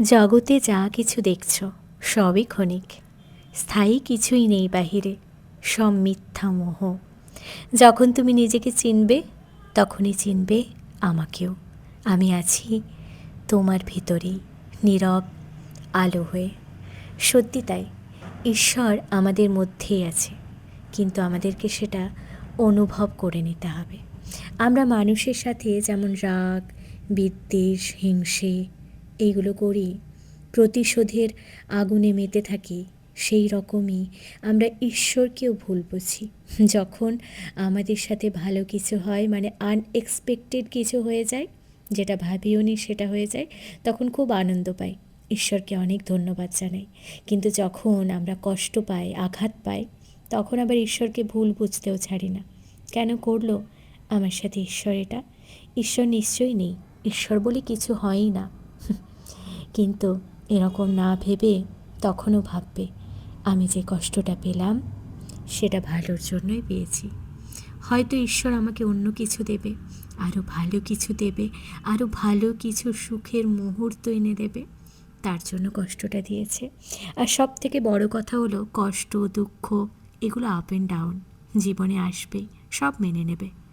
জগতে যা কিছু দেখছ সবই ক্ষণিক, স্থায়ী কিছুই নেই বাহিরে, সব মিথ্যা মোহ। যখন তুমি নিজেকে চিনবে তখনই চিনবে আমাকেও। আমি আছি তোমার ভিতরেই, নীরব আলো হয়ে। সত্যি তাই, ঈশ্বর আমাদের মধ্যেই আছে, কিন্তু আমাদেরকে সেটা অনুভব করে নিতে হবে। আমরা মানুষের সাথে যেমন রাগ, বিদ্বেষ, হিংসে এইগুলো করি, প্রতিশোধের আগুনে মেতে থাকি, সেই রকমই আমরা ঈশ্বরকেও ভুল বুঝি। যখন আমাদের সাথে ভালো কিছু হয়, মানে আনএক্সপেক্টেড কিছু হয়ে যায়, যেটা ভাবিও নি সেটা হয়ে যায়, তখন খুব আনন্দ পাই, ঈশ্বরকে অনেক ধন্যবাদ জানাই। কিন্তু যখন আমরা কষ্ট পাই, আঘাত পাই, তখন আবার ঈশ্বরকে ভুল বুঝতেও ছাড়ি না। কেন করলো আমার সাথে ঈশ্বর এটা? ঈশ্বর নিশ্চয়ই নেই, ঈশ্বর বলে কিছু হয়ই না। কিন্তু এরকম না ভেবে তখনও ভাববে আমি যে কষ্টটা পেলাম সেটা ভালোর জন্যই পেয়েছি। হয়তো ঈশ্বর আমাকে অন্য কিছু দেবে, আরও ভালো কিছু দেবে, আরও ভালো কিছু সুখের মুহূর্ত এনে দেবে, তার জন্য কষ্টটা দিয়েছে। আর সব থেকে বড় কথা হলো, কষ্ট দুঃখ এগুলো আপ অ্যান্ড ডাউন জীবনে আসবেই, সব মেনে নেবে।